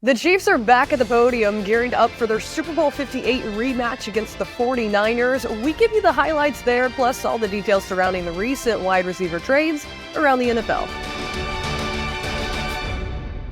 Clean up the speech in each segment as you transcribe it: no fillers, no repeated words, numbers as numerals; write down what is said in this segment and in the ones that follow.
The Chiefs are back at the podium, gearing up for their Super Bowl 58 rematch against the 49ers. We give you the highlights there, plus all the details surrounding the recent wide receiver trades around the NFL.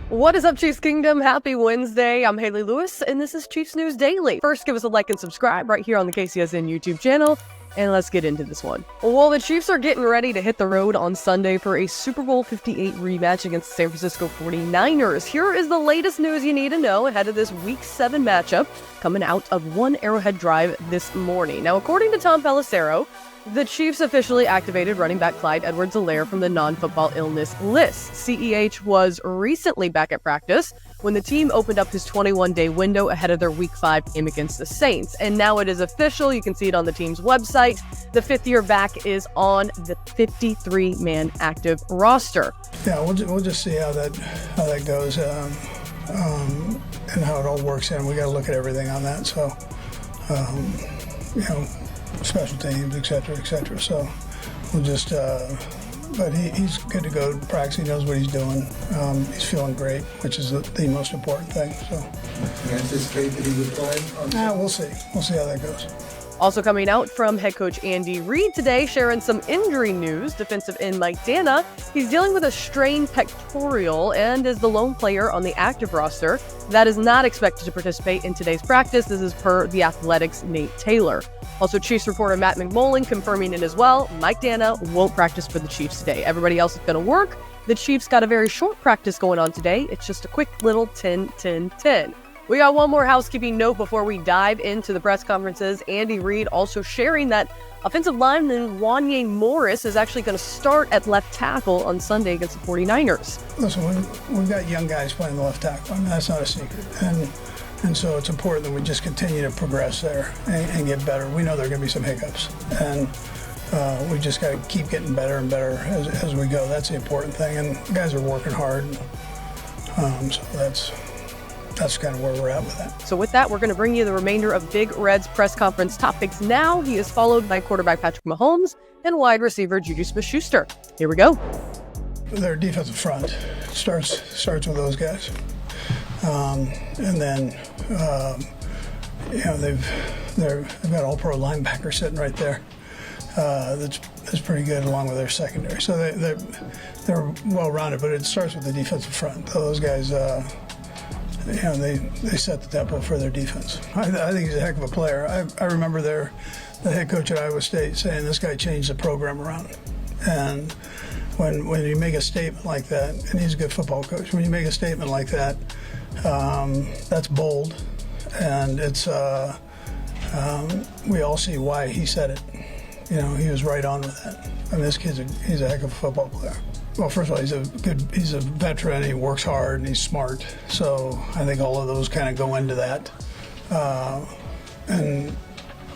What is up, Chiefs Kingdom? Happy Wednesday. I'm Haley Lewis, and this is Chiefs News Daily. First, give us a like and subscribe right here on the KCSN YouTube channel. And let's get into this one. Well, the Chiefs are getting ready to hit the road on Sunday for a Super Bowl 58 rematch against the San Francisco 49ers. Here is the latest news you need to know ahead of this Week 7 matchup coming out of One Arrowhead Drive this morning. Now, according to Tom Pelissero, the Chiefs officially activated running back Clyde Edwards-Helaire from the non-football illness list. CEH was recently back at practice when the team opened up his 21-day window ahead of their Week 5 game against the Saints. And now it is official. You can see it on the team's website. The fifth-year back is on the 53-man active roster. Yeah, we'll just see how that goes and how it all works in. We got to look at everything on that. So, special teams, et cetera. So we'll just, but he's good to go to practice. He knows what he's doing. He's feeling great, which is the most important thing. So you anticipate that he would play? We'll see. We'll see how that goes. Also coming out from head coach Andy Reid today, sharing some injury news. Defensive end Mike Danna, he's dealing with a strained pectoral and is the lone player on the active roster that is not expected to participate in today's practice. This is per The Athletic's Nate Taylor. Also, Chiefs reporter Matt McMullen confirming it as well. Mike Danna won't practice for the Chiefs today. Everybody else is going to work. The Chiefs got a very short practice going on today. It's just a quick little 10-10-10. We got one more housekeeping note before we dive into the press conferences. Andy Reid also sharing that offensive lineman Wanya Morris is actually going to start at left tackle on Sunday against the 49ers. Listen, we've got young guys playing the left tackle. I mean, that's not a secret. And so it's important that we just continue to progress there and get better. We know there are going to be some hiccups. And we just got to keep getting better and better as we go. That's the important thing. And the guys are working hard. So that's kind of where we're at with that. So with that, we're going to bring you the remainder of Big Red's press conference topics now. He is followed by quarterback Patrick Mahomes and wide receiver Juju Smith-Schuster. Here we go. Their defensive front starts with those guys. And then, they've got all-pro linebacker sitting right there. That's pretty good along with their secondary. So they're well-rounded, but it starts with the defensive front. Those guys, they set the tempo for their defense. I think he's a heck of a player. I remember the head coach at Iowa State saying this guy changed the program around. And when you make a statement like that, and he's a good football coach, when you make a statement like that, that's bold, and it's we all see why he said it. He was right on with that. I mean, this kid's he's a heck of a football player. Well, first of all, he's a veteran. He works hard and he's smart. So I think all of those kind of go into that. And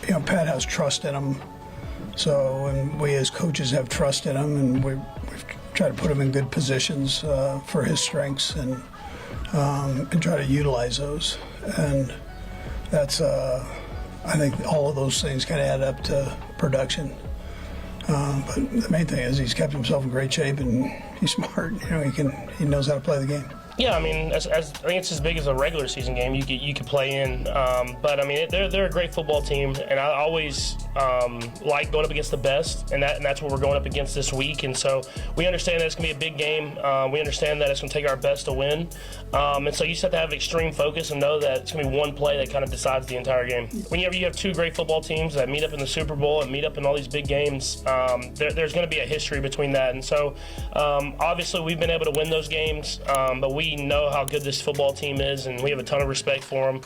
Pat has trust in him. So, and we as coaches have trust in him, and we've tried to put him in good positions for his strengths and try to utilize those. And that's, I think all of those things kind of add up to production. But the main thing is he's kept himself in great shape and he's smart. He knows how to play the game. Yeah, I mean, I think it's as big as a regular season game you could play in. But I mean, they're a great football team, and I always like going up against the best, and that's what we're going up against this week. And so we understand that it's going to be a big game. We understand that it's going to take our best to win. And so you just have to have extreme focus and know that it's going to be one play that kind of decides the entire game. When you have two great football teams that meet up in the Super Bowl and meet up in all these big games, there's going to be a history between that. And so obviously we've been able to win those games, but we know how good this football team is, and we have a ton of respect for them.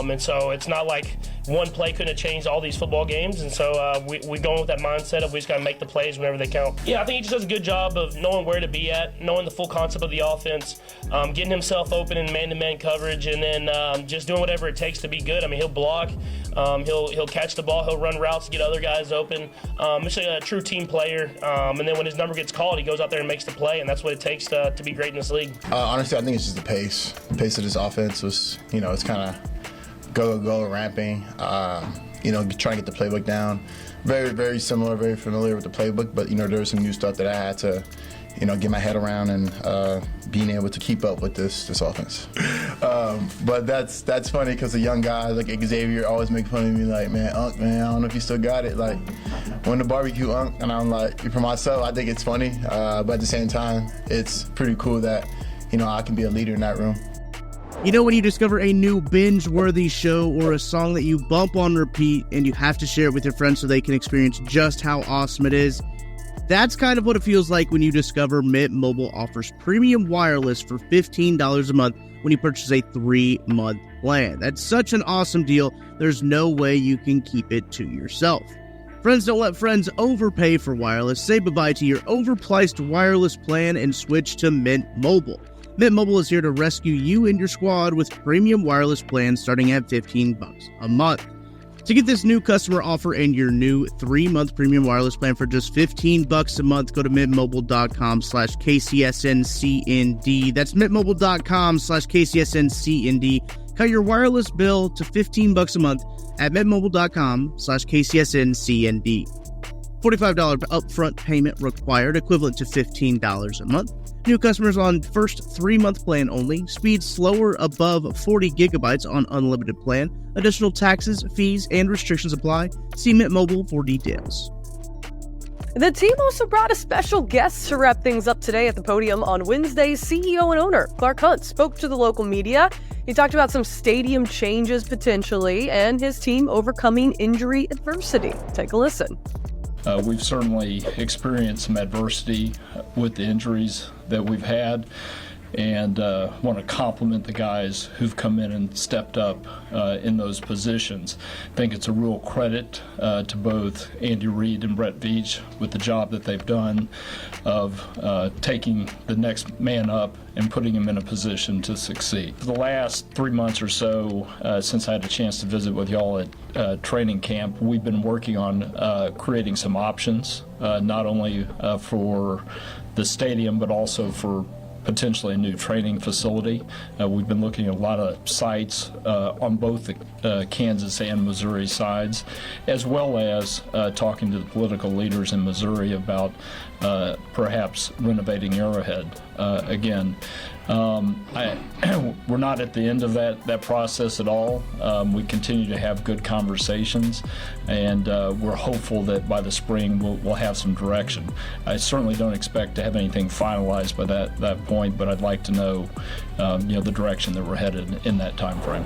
And so it's not like one play couldn't have changed all these football games. And so we go in with that mindset of we just got to make the plays whenever they count. Yeah, I think he just does a good job of knowing where to be at, knowing the full concept of the offense, getting himself open in man-to-man coverage, and then just doing whatever it takes to be good. I mean, he'll block, he'll catch the ball, he'll run routes to get other guys open. He's a true team player. And then when his number gets called, he goes out there and makes the play, and that's what it takes to be great in this league. Honestly, I think it's just the pace. The pace of this offense was, it's kind of go, ramping, trying to get the playbook down. Very, very similar, very familiar with the playbook, but, there was some new stuff that I had to, get my head around and being able to keep up with this offense. But that's funny because the young guys like Xavier always make fun of me like, man, Unc, man, I don't know if you still got it. Like, when the barbecue, Unc, and I'm like, for myself, I think it's funny. But at the same time, it's pretty cool that, I can be a leader in that room. When you discover a new binge-worthy show or a song that you bump on repeat and you have to share it with your friends so they can experience just how awesome it is, that's kind of what it feels like when you discover Mint Mobile offers premium wireless for $15 a month when you purchase a 3-month plan. That's such an awesome deal, there's no way you can keep it to yourself. Friends don't let friends overpay for wireless. Say bye-bye to your overpriced wireless plan and switch to Mint Mobile. Mint Mobile is here to rescue you and your squad with premium wireless plans starting at $15 a month. To get this new customer offer and your new 3-month premium wireless plan for just $15 a month, go to mintmobile.com/KCSNCND. That's mintmobile.com/KCSNCND. Cut your wireless bill to $15 a month at mintmobile.com/KCSNCND. $45 upfront payment required, equivalent to $15 a month. New customers on first 3-month plan only. Speed slower above 40 gigabytes on unlimited plan. Additional taxes, fees, and restrictions apply. See Mint Mobile for details. The team also brought a special guest to wrap things up today at the podium on Wednesday. CEO and owner Clark Hunt spoke to the local media. He talked about some stadium changes potentially and his team overcoming injury adversity. Take a listen. We've certainly experienced some adversity with the injuries that we've had, and want to compliment the guys who've come in and stepped up in those positions. I think it's a real credit to both Andy Reid and Brett Veach with the job that they've done of taking the next man up and putting him in a position to succeed. For the last 3 months or so, since I had a chance to visit with y'all at training camp, we've been working on creating some options, not only for the stadium, but also for potentially a new training facility. We've been looking at a lot of sites on both the Kansas and Missouri sides, as well as talking to the political leaders in Missouri about perhaps renovating Arrowhead again. We're not at the end of that process at all. We continue to have good conversations, and we're hopeful that by the spring we'll have some direction. I certainly don't expect to have anything finalized by that point, but I'd like to know, the direction that we're headed in that time frame.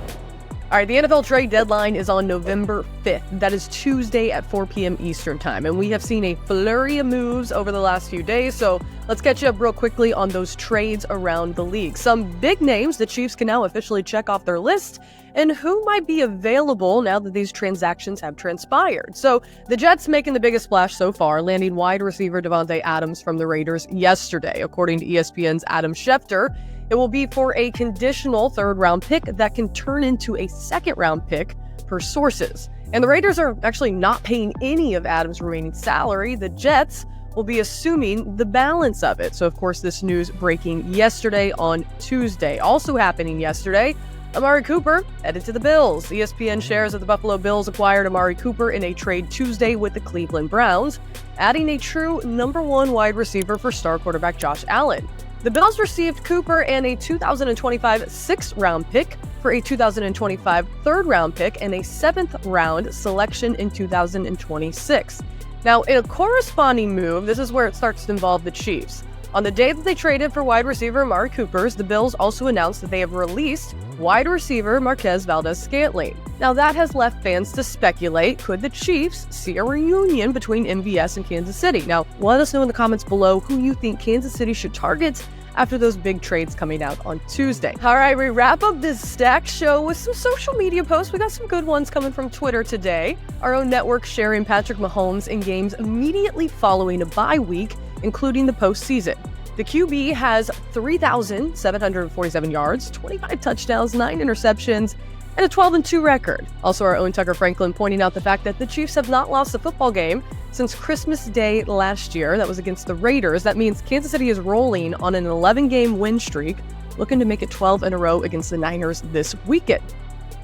All right, the NFL trade deadline is on November 5th. That is Tuesday at 4 p.m. Eastern time. And we have seen a flurry of moves over the last few days. So let's catch you up real quickly on those trades around the league. Some big names the Chiefs can now officially check off their list and who might be available now that these transactions have transpired. So the Jets making the biggest splash so far, landing wide receiver Davante Adams from the Raiders yesterday. According to ESPN's Adam Schefter, it will be for a conditional 3rd-round pick that can turn into a 2nd-round pick per sources. And the Raiders are actually not paying any of Adams' remaining salary. The Jets will be assuming the balance of it. So, of course, this news breaking yesterday on Tuesday. Also happening yesterday, Amari Cooper headed to the Bills. ESPN shares that the Buffalo Bills acquired Amari Cooper in a trade Tuesday with the Cleveland Browns, adding a true number 1 wide receiver for star quarterback Josh Allen. The Bills received Cooper and a 2025 6th-round pick for a 2025 3rd-round pick and a 7th-round selection in 2026. Now, in a corresponding move, this is where it starts to involve the Chiefs. On the day that they traded for wide receiver Amari Cooper, the Bills also announced that they have released wide receiver Marquez Valdes-Scantling. Now, that has left fans to speculate, could the Chiefs see a reunion between MVS and Kansas City? Now, let us know in the comments below who you think Kansas City should target after those big trades coming out on Tuesday. All right, we wrap up this stacked show with some social media posts. We got some good ones coming from Twitter today. Our own network sharing Patrick Mahomes in games immediately following a bye week, including the postseason. The QB has 3,747 yards, 25 touchdowns, 9 interceptions, and a 12-2 record. Also, our own Tucker Franklin pointing out the fact that the Chiefs have not lost a football game since Christmas Day last year. That was against the Raiders. That means Kansas City is rolling on an 11-game win streak, looking to make it 12 in a row against the Niners this weekend.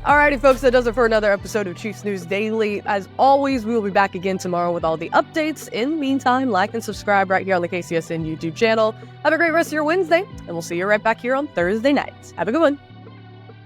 Alrighty, folks, that does it for another episode of Chiefs News Daily. As always, we will be back again tomorrow with all the updates. In the meantime, like and subscribe right here on the KCSN YouTube channel. Have a great rest of your Wednesday, and we'll see you right back here on Thursday night. Have a good one.